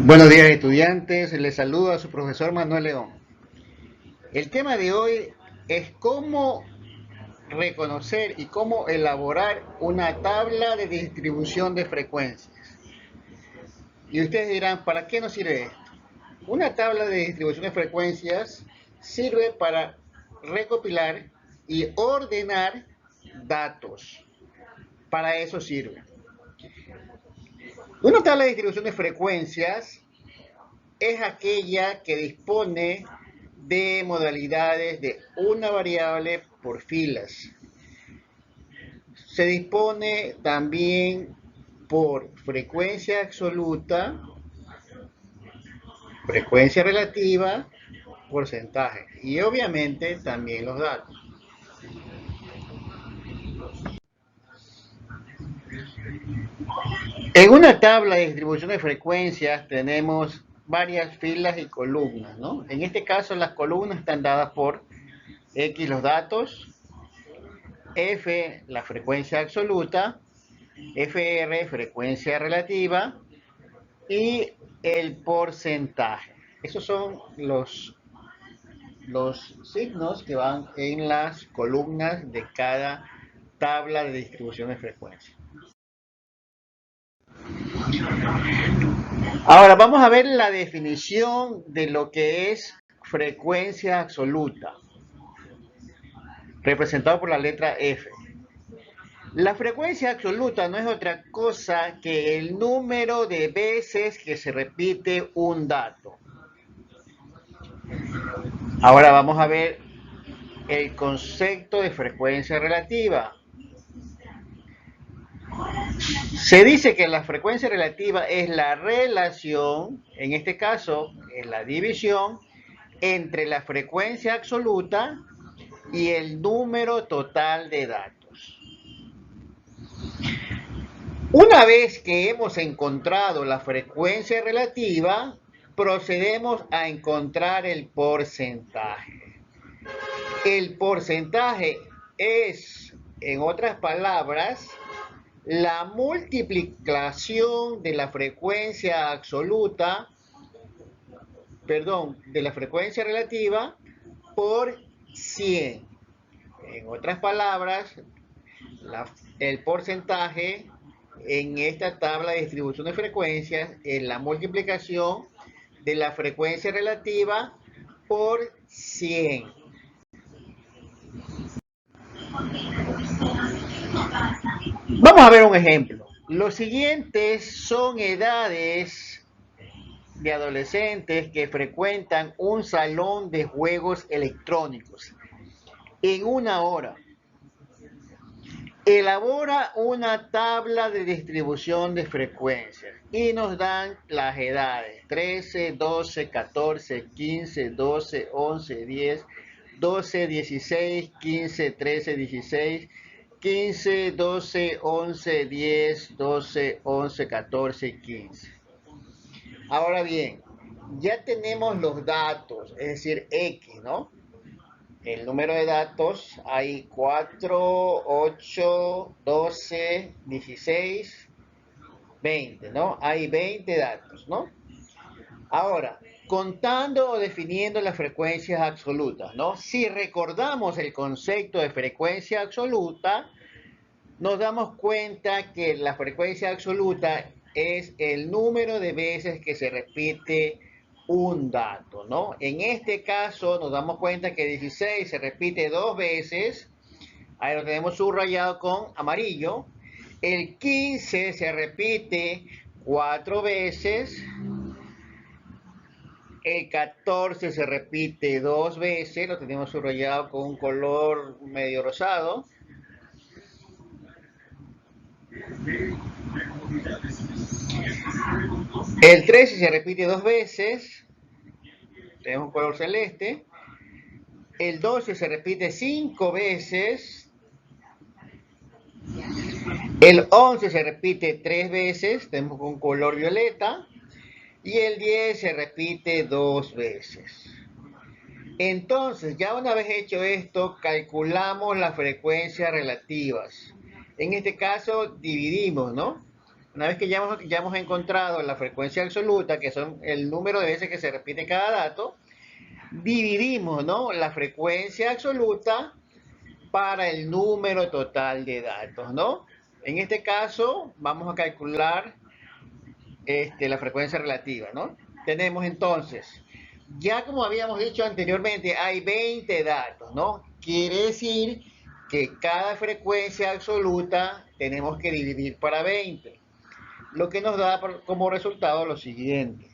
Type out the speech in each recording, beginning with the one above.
Buenos días, estudiantes. Les saluda su profesor Manuel León. El tema de hoy es cómo reconocer y cómo elaborar una tabla de distribución de frecuencias. Y ustedes dirán, ¿para qué nos sirve esto? Una tabla de distribución de frecuencias sirve para recopilar y ordenar datos. Para eso sirve. Una tabla de distribución de frecuencias es aquella que dispone de modalidades de una variable por filas. Se dispone también por frecuencia absoluta, frecuencia relativa, porcentaje y obviamente también los datos. En una tabla de distribución de frecuencias tenemos varias filas y columnas, ¿no? En este caso las columnas están dadas por X los datos, F la frecuencia absoluta, FR frecuencia relativa y el porcentaje. Esos son los signos que van en las columnas de cada tabla de distribución de frecuencia. Ahora vamos a ver la definición de lo que es frecuencia absoluta, representado por la letra F. La frecuencia absoluta no es otra cosa que el número de veces que se repite un dato. Ahora vamos a ver el concepto de frecuencia relativa. Se dice que la frecuencia relativa es la relación, en este caso es la división, entre la frecuencia absoluta y el número total de datos. Una vez que hemos encontrado la frecuencia relativa, procedemos a encontrar el porcentaje. El porcentaje es, en otras palabras, la multiplicación de la frecuencia absoluta, de la frecuencia relativa por 100. En otras palabras, el porcentaje en esta tabla de distribución de frecuencias es la multiplicación de la frecuencia relativa por 100. Vamos a ver un ejemplo. Los siguientes son edades de adolescentes que frecuentan un salón de juegos electrónicos en una hora. Elabora una tabla de distribución de frecuencias y nos dan las edades 13, 12, 14, 15, 12, 11, 10, 12, 16, 15, 13, 16, 15, 12, 11, 10, 12, 11, 14, 15. Ahora bien, ya tenemos los datos, es decir, X, ¿no? El número de datos, hay 4, 8, 12, 16, 20, ¿no? Hay 20 datos, ¿no? Ahora, contando o definiendo las frecuencias absolutas, ¿no? Si recordamos el concepto de frecuencia absoluta, nos damos cuenta que la frecuencia absoluta es el número de veces que se repite un dato, ¿no? En este caso nos damos cuenta que 16 se repite 2 veces, ahí lo tenemos subrayado con amarillo. El 15 se repite 4 veces, el 14 se repite 2 veces, lo tenemos subrayado con un color medio rosado. El 13 se repite 2 veces, tenemos un color celeste. El 12 se repite 5 veces. El 11 se repite 3 veces, tenemos un color violeta. Y el 10 se repite 2 veces. Entonces, ya una vez hecho esto, calculamos las frecuencias relativas. En este caso, dividimos, ¿no? Una vez que ya hemos encontrado la frecuencia absoluta, que son el número de veces que se repite cada dato, dividimos, ¿no?, la frecuencia absoluta para el número total de datos, ¿no? En este caso, vamos a calcular la frecuencia relativa, ¿no? Tenemos entonces, ya como habíamos dicho anteriormente, hay 20 datos, ¿no? Quiere decir que cada frecuencia absoluta tenemos que dividir para 20, lo que nos da como resultado lo siguiente.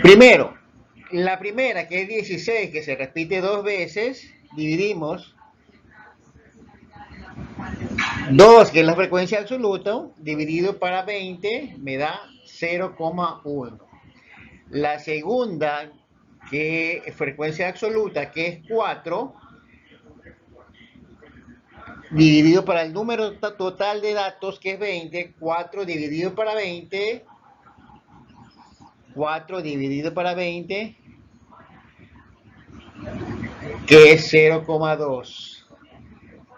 Primero, la primera, que es 16, que se repite dos veces, dividimos 2, que es la frecuencia absoluta, dividido para 20, me da 0,1. La segunda, que es frecuencia absoluta, que es 4, dividido para el número total de datos, que es 20, 4 dividido para 20, 4 dividido para 20, que es 0,2.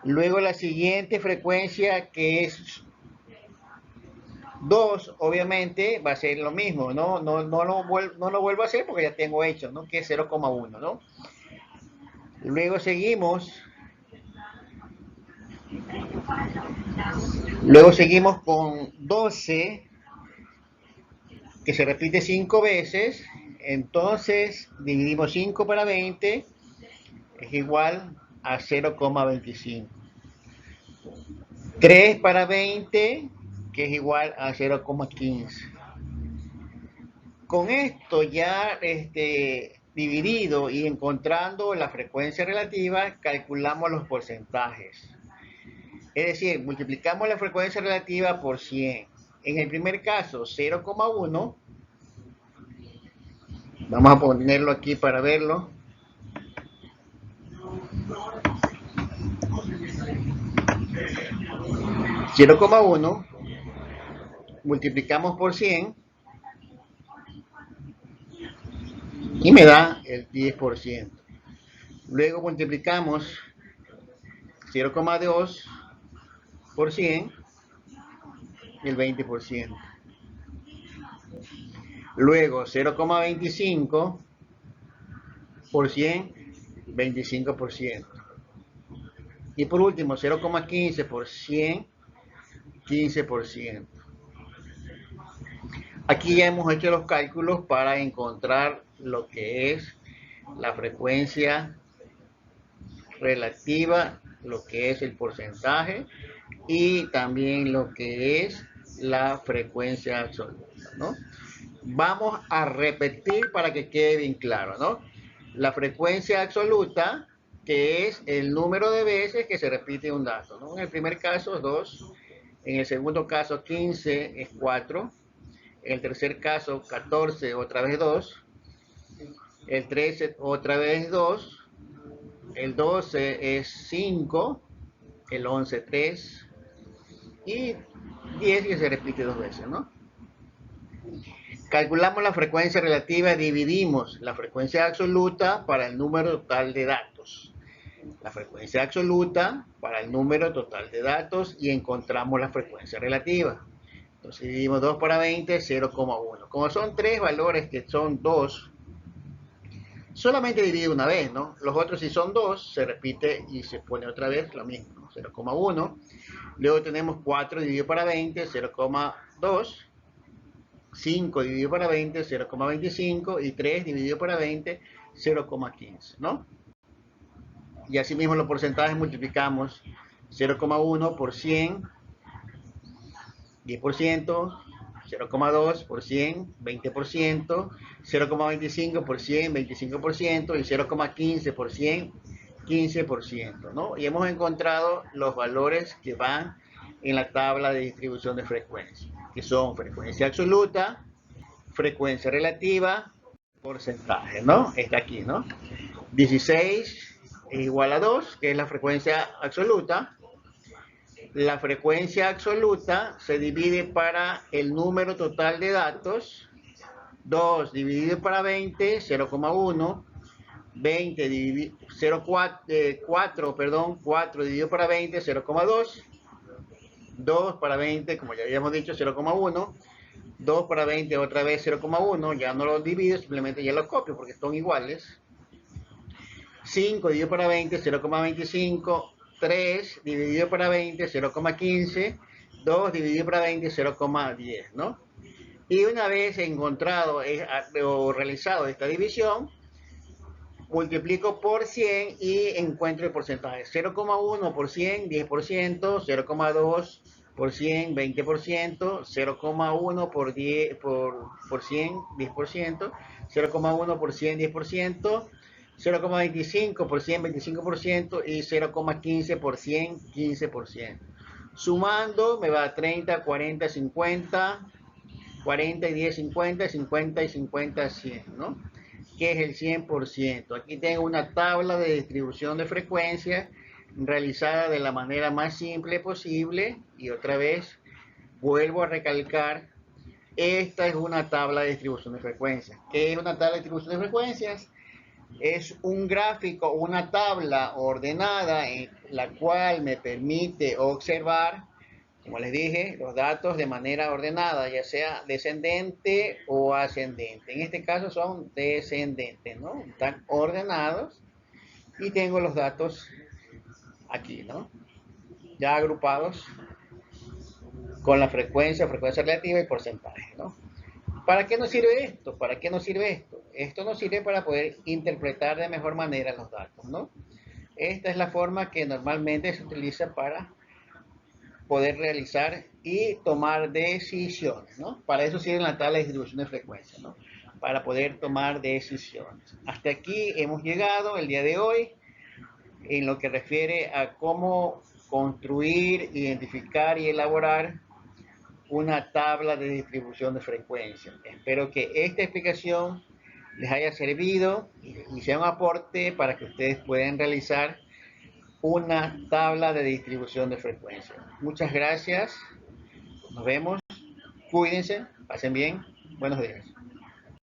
Luego la siguiente frecuencia, que es 2, obviamente va a ser lo mismo, ¿no? No lo vuelvo a hacer porque ya tengo hecho, ¿no?, que es 0,1, ¿no? Luego seguimos con 12, que se repite 5 veces. Entonces dividimos 5 para 20, es igual a 0,25. 3 para 20, que es igual a 0,15. Con esto ya dividido y encontrando la frecuencia relativa, calculamos los porcentajes. Es decir, multiplicamos la frecuencia relativa por 100. En el primer caso, 0,1. Vamos a ponerlo aquí para verlo. 0,1 multiplicamos por 100 y me da el 10%. Luego multiplicamos 0,2 por 100 y el 20%. Luego 0,25 por 100, 25%. Y por último 0,15 por 100, 15%. Aquí ya hemos hecho los cálculos para encontrar lo que es la frecuencia relativa, lo que es el porcentaje y también lo que es la frecuencia absoluta, ¿no? Vamos a repetir para que quede bien claro, ¿no? La frecuencia absoluta, que es el número de veces que se repite un dato, ¿no? En el primer caso es 2, en el segundo caso 15 es 4, en el tercer caso 14 otra vez 2, el 13 otra vez 2, el 12 es 5, el 11 3 y 10 que se repite dos veces, ¿no? Calculamos la frecuencia relativa, dividimos la frecuencia absoluta para el número total de datos. La frecuencia absoluta para el número total de datos y encontramos la frecuencia relativa. Entonces dividimos 2 para 20, 0,1. Como son tres valores que son 2, solamente divide una vez, ¿no? Los otros, si son 2, se repite y se pone otra vez lo mismo, ¿no? 0,1. Luego tenemos 4 dividido para 20, 0,2. 5 dividido para 20, 0,25. Y 3 dividido para 20, 0,15, ¿no? Y así mismo los porcentajes multiplicamos 0,1 por 100, 10%, 0,2 por 100, 20%, 0,25 por 100, 25% y 0,15 por 100, 15%, ¿no? Y hemos encontrado los valores que van en la tabla de distribución de frecuencia, que son frecuencia absoluta, frecuencia relativa, porcentaje, ¿no? Está aquí, ¿no? 16 es igual a 2, que es la frecuencia absoluta. La frecuencia absoluta se divide para el número total de datos. 2 dividido para 20, 0,1. 20 dividido 4 dividido para 20, 0,2. 2 para 20, como ya habíamos dicho, 0,1. 2 para 20 otra vez 0,1, ya no lo divido, simplemente ya lo copio porque son iguales. 5 dividido para 20, 0,25. 3 dividido para 20, 0,15. 2 dividido para 20, 0,10, ¿no? Y una vez encontrado o realizado esta división, multiplico por 100 y encuentro el porcentaje. 0,1 por 100, 10%, 0,2 por 100, 20%, 0,1 por 10 por 100, 10%, 0,1 por 100, 10%, 0,25 por 100, 25% y 0,15 por 100, 15%. Sumando me va 30, 40, 50, 40 y 10, 50, 50 y 50, 100, ¿no? Que es el 100%. Aquí tengo una tabla de distribución de frecuencias realizada de la manera más simple posible. Y otra vez vuelvo a recalcar, esta es una tabla de distribución de frecuencias. ¿Qué es una tabla de distribución de frecuencias? Es un gráfico, una tabla ordenada en la cual me permite observar, como les dije, los datos de manera ordenada, ya sea descendente o ascendente. En este caso son descendentes, ¿no? Están ordenados y tengo los datos aquí, ¿no? Ya agrupados con la frecuencia, frecuencia relativa y porcentaje, ¿no? ¿Para qué nos sirve esto? ¿Para qué nos sirve esto? Esto nos sirve para poder interpretar de mejor manera los datos, ¿no? Esta es la forma que normalmente se utiliza para poder realizar y tomar decisiones, ¿no? Para eso sirve la tabla de distribución de frecuencia, ¿no? Para poder tomar decisiones. Hasta aquí hemos llegado el día de hoy en lo que refiere a cómo construir, identificar y elaborar una tabla de distribución de frecuencia. Espero que esta explicación les haya servido y sea un aporte para que ustedes puedan realizar una tabla de distribución de frecuencia. Muchas gracias. Nos vemos. Cuídense. Pasen bien. Buenos días.